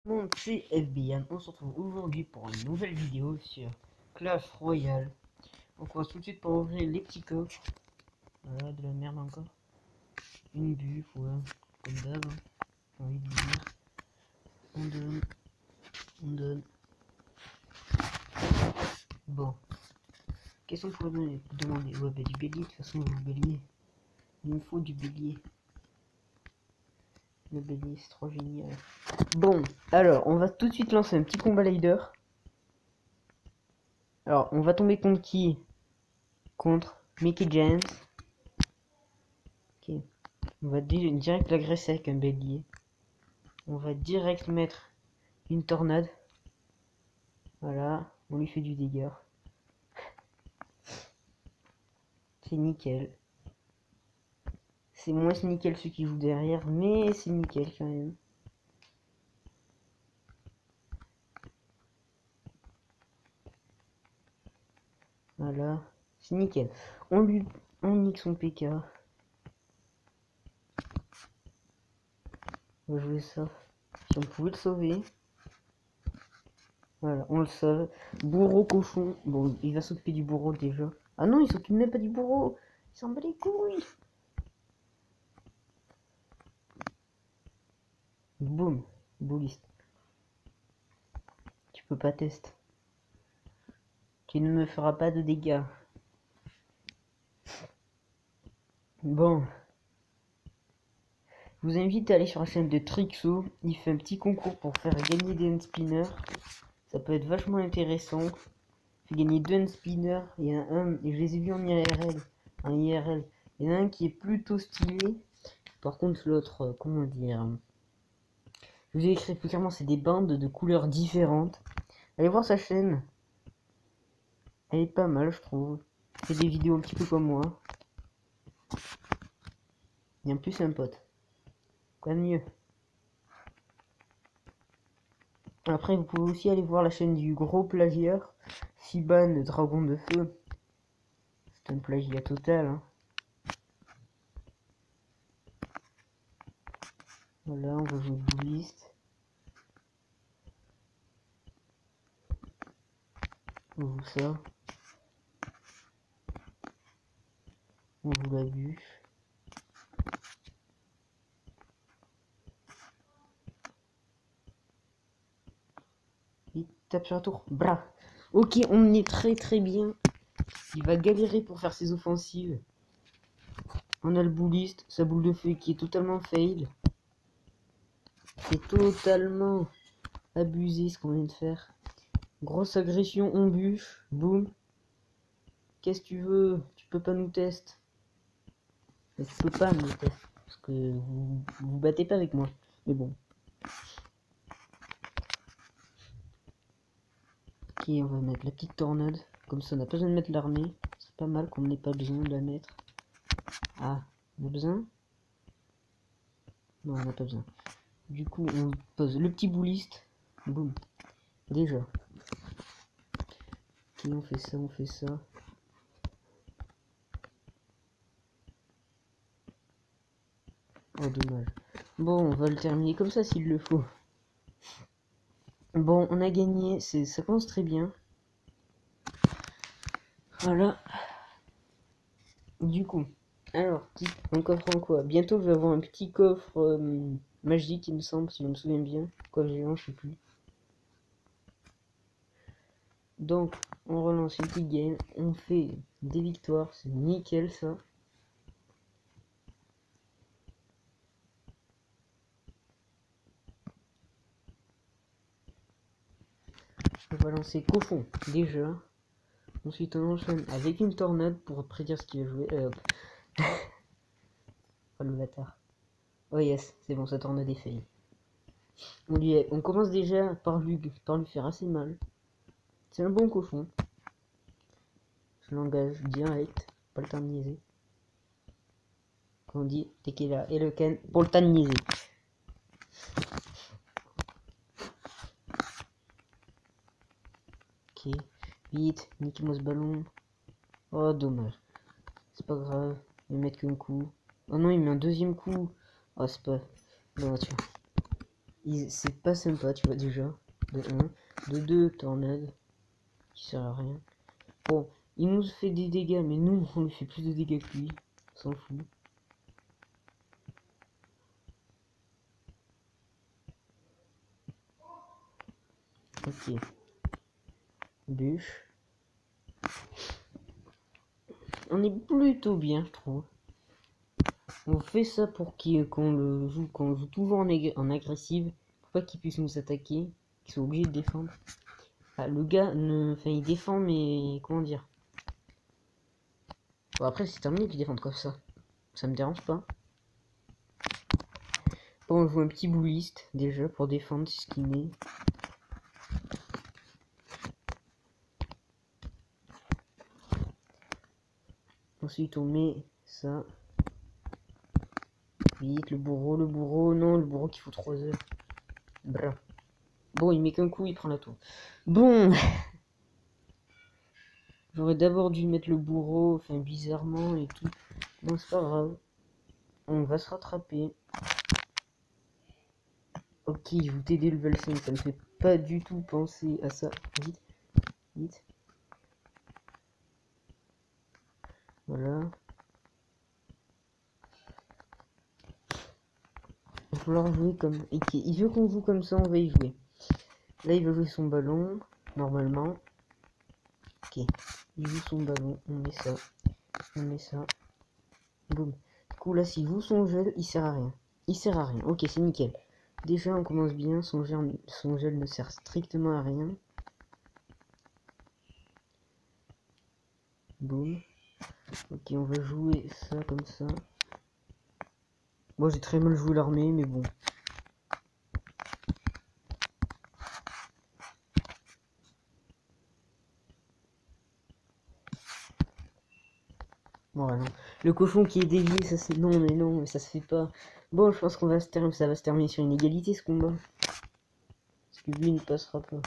Mon c'est FBN, on se retrouve aujourd'hui pour une nouvelle vidéo sur Clash Royale. Donc on va tout de suite pour ouvrir les petits coffres. Voilà, de la merde encore. Une bulle, ouais, comme d'hab, hein, j'ai envie de dire. On donne, on donne. Bon, qu'est-ce qu'on pourrait demander? Ouais, bah du bélier, de toute façon, le bélier. Il me faut du bélier. Le bélier, c'est trop génial. Bon, alors, on va tout de suite lancer un petit combat leader. Alors, on va tomber contre qui? Contre Mickey James. Ok. On va direct l'agresser avec un bélier. On va direct mettre une tornade. Voilà, on lui fait du dégât. C'est nickel. C'est moins nickel ceux qui jouent derrière, mais c'est nickel quand même. Voilà, c'est nickel. On nique son PK. On va jouer ça. Si on pouvait le sauver. Voilà, on le sauve. Bourreau cochon. Bon, il va s'occuper du bourreau déjà. Ah non, il s'occupe même pas du bourreau. Il s'en bat les couilles. Boum. Bouliste. Tu peux pas tester. Tu ne me feras pas de dégâts. Bon. Je vous invite à aller sur la chaîne de Trixo. Il fait un petit concours pour faire gagner des handspinners. Ça peut être vachement intéressant. Il fait gagner 2 handspinners. Il y en a un, et je les ai vus en IRL. En IRL. Il y en a un qui est plutôt stylé. Par contre, l'autre, comment dire. Je vous ai écrit plus clairement, c'est des bandes de couleurs différentes. Allez voir sa chaîne. Elle est pas mal, je trouve. Il fait des vidéos un petit peu comme moi. Et en plus, c'est un pote. Quoi de mieux. Après, vous pouvez aussi aller voir la chaîne du gros plagieur, Fiban Dragon de Feu. C'est un plagiat total. Hein. Voilà, on va jouer Bouliste. On joue ça. On joue la bûche. Il tape sur la tour. Bra. Ok, on est très bien. Il va galérer pour faire ses offensives. On a le bouliste, sa boule de feu qui est totalement fail. C'est totalement abusé ce qu'on vient de faire. Grosse agression, on bûche. Boum. Qu'est-ce que tu veux? Tu peux pas nous tester. Mais tu peux pas nous tester. Parce que vous battez pas avec moi. Mais bon. Ok, on va mettre la petite tornade. Comme ça, on n'a pas besoin de mettre l'armée. C'est pas mal qu'on n'ait pas besoin de la mettre. Ah, on a besoin? Non, on n'a pas besoin. Du coup, on pose le petit bouliste. Boum. Déjà. Ok, on fait ça, on fait ça. Oh, dommage. Bon, on va le terminer comme ça s'il le faut. Bon, on a gagné. Ça commence très bien. Voilà. Du coup, alors, un coffre en quoi? Bientôt, je vais avoir un petit coffre magique, il me semble, si je me souviens bien. Coffre géant, je sais plus. Donc, on relance une petite game. On fait des victoires. C'est nickel, ça. On va lancer cochon, déjà. Ensuite, on enchaîne avec une tornade pour prédire ce qu'il va jouer. Hop. Oh, le bâtard. Oh yes, c'est bon, sa tornade est faite. On commence déjà par lui faire assez mal. C'est un bon cochon. Je l'engage direct, pas le temps de niaiser. Comme on dit, dès qu'il a et le ken, pour le temps de niaiser. Ok, vite, niquez-moi ce ballon. Oh, dommage. C'est pas grave, il va mettre qu'un coup. Oh non, il met un deuxième coup. Oh, c'est pas... Non, tu vois. C'est pas sympa, tu vois, déjà. De 1. De 2, tornade. Qui sert à rien. Bon, il nous fait des dégâts, mais nous, on lui fait plus de dégâts que lui. On s'en fout. Ok. Bûche. On est plutôt bien, je trouve. On fait ça pour qu'on joue toujours en agressive, pour pas qu'il puisse nous attaquer, qu'il soit obligé de défendre. Ah, le gars, enfin, il défend, mais comment dire. Bon, après, c'est terminé qu'il défende comme ça me dérange pas. Bon, on joue un petit bouliste déjà pour défendre, c'est ce qu'il met. Ensuite, on met ça. Vite, le bourreau, non, le bourreau qui faut 3 heures. Bra. Bon, il met qu'un coup, il prend la tour. Bon. J'aurais d'abord dû mettre le bourreau, enfin bizarrement et tout. Bon, c'est pas grave. On va se rattraper. Ok, je vous t'aider level 5, ça me fait pas du tout penser à ça. Vite, vite. Voilà. Il va falloir jouer comme... Ok, il veut qu'on joue comme ça, on va y jouer. Là, il veut jouer son ballon, normalement. Ok, il joue son ballon, on met ça. On met ça. Boum. Du coup, là, s'il joue son gel, il sert à rien. Il sert à rien. Ok, c'est nickel. Déjà, on commence bien. Son gel ne sert strictement à rien. Boum. Ok, on va jouer ça comme ça. Moi, j'ai très mal joué l'armée, mais bon. Voilà. Le cochon qui est dévié, ça c'est... Non, mais non, mais ça se fait pas. Bon, je pense qu'on va ça va se terminer sur une égalité, ce combat. Parce que lui, il ne passera pas.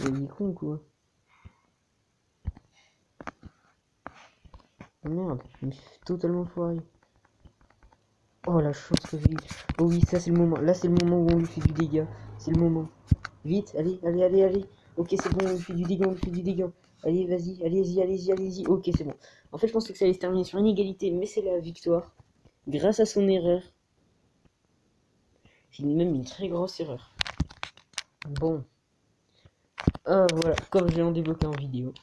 Il est con, quoi. Oh merde, je me suis totalement foiré. Oh, la chance que j'ai eu. Oh oui, ça c'est le moment. Là, c'est le moment où on lui fait du dégât. C'est le moment. Vite, allez, allez, allez, allez. Ok, c'est bon, on lui fait du dégât, on lui fait du dégât. Allez, vas-y, allez-y, allez-y, allez-y. Ok, c'est bon. En fait, je pensais que ça allait se terminer sur une égalité, mais c'est la victoire. Grâce à son erreur. C'est même une très grosse erreur. Bon. Ah, voilà, comme j'ai en débloqué en vidéo.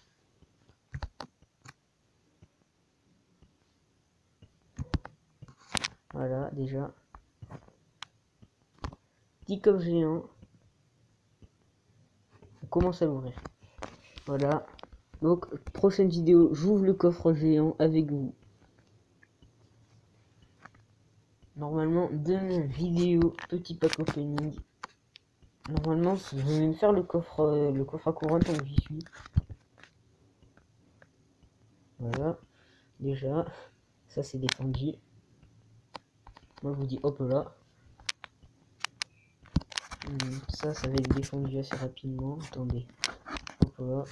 Voilà, déjà. Petit coffre géant. On commence à l'ouvrir. Voilà. Donc, prochaine vidéo, j'ouvre le coffre géant avec vous. Normalement, demain, vidéo, petit pack opening. Normalement, je vais même faire le coffre à couronne tant que j'y suis. Voilà. Déjà, ça c'est défendu. Moi, je vous dis hop là. Ça va être défendu assez rapidement. Attendez. Hop là.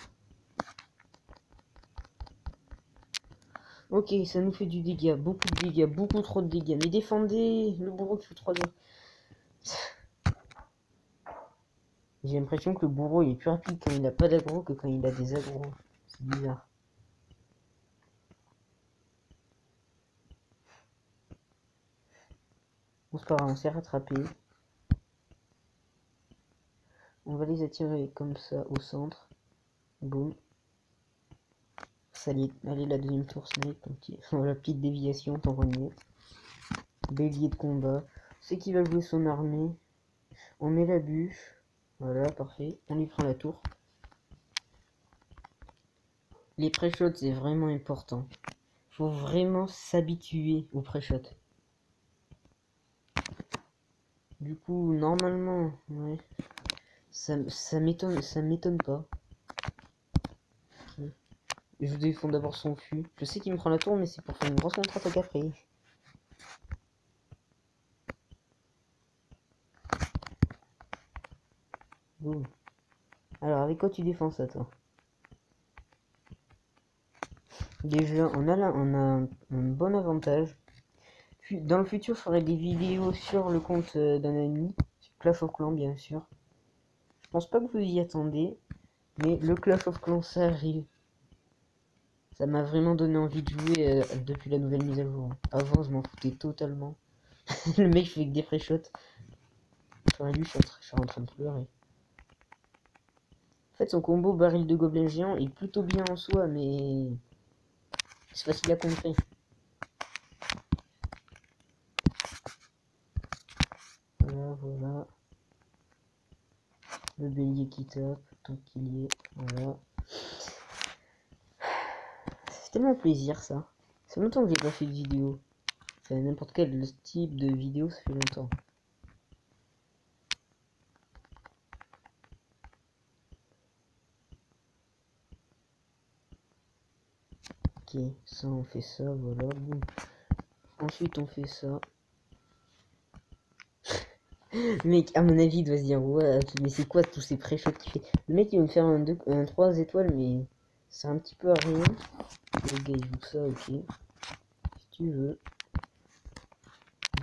Ok, ça nous fait du dégât, beaucoup de dégâts, beaucoup trop de dégâts. Mais défendez le bourreau qui fait 3 heures. J'ai l'impression que le bourreau il est plus rapide quand il a pas d'aggro que quand il a des agros. C'est bizarre. Bon, c'est pas grave, on s'est rattrapé. On va les attirer comme ça au centre. Boum. Allez, la deuxième tour snipe. Voilà, petite déviation, tant qu'on y est. Bélier de combat. C'est qui va jouer son armée. On met la bûche. Voilà, parfait. On lui prend la tour. Les pré-shots, c'est vraiment important. Faut vraiment s'habituer aux pré-shots. Du coup, normalement, ouais. Ça m'étonne pas. Okay. Je défends d'abord son fût. Je sais qu'il me prend la tour, mais c'est pour faire une grosse contre-attaque après. Boum. Alors, avec quoi tu défends ça, toi? Déjà, on a un bon avantage. Puis, dans le futur, je ferai des vidéos sur le compte d'un ami, sur Clash of Clans, bien sûr. Je pense pas que vous y attendez, mais le Clash of Clans, ça arrive. Ça m'a vraiment donné envie de jouer depuis la nouvelle mise à jour. Avant, je m'en foutais totalement. Le mec fait que des pré-shots. Enfin, lui, je suis en train de pleurer. En fait, son combo baril de gobelin géant est plutôt bien en soi, mais c'est facile à contrer. Voilà, voilà. Le bélier qui tape, tant qu'il y est. Voilà. Ça fait tellement plaisir, ça. Ça fait longtemps que j'ai pas fait de vidéo. Enfin, n'importe quel type de vidéo, ça fait longtemps. Ok, ça on fait ça, voilà, boum. Ensuite on fait ça. Le mec, à mon avis, il doit se dire, ouais, mais c'est quoi tous ces pré-shots qu'il fait? Le mec, il va me faire un 3 étoiles, mais c'est un petit peu à rien. Le gars, il joue ça, ok. Si tu veux.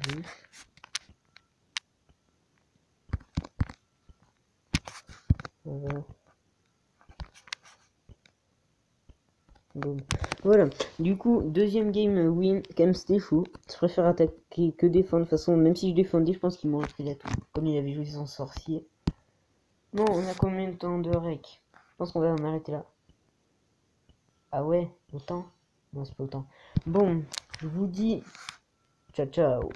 Gauche. Voilà. Bon. Voilà. Du coup, deuxième game win. Quand même, c'était fou. Je préfère attaquer que défendre. De toute façon, même si je défendais, je pense qu'il m'aurait pris la tour. Comme il avait joué son sorcier. Bon, on a combien de temps de rec? Je pense qu'on va en arrêter là. Ah ouais, autant? Non, c'est pas autant. Bon, je vous dis ciao ciao.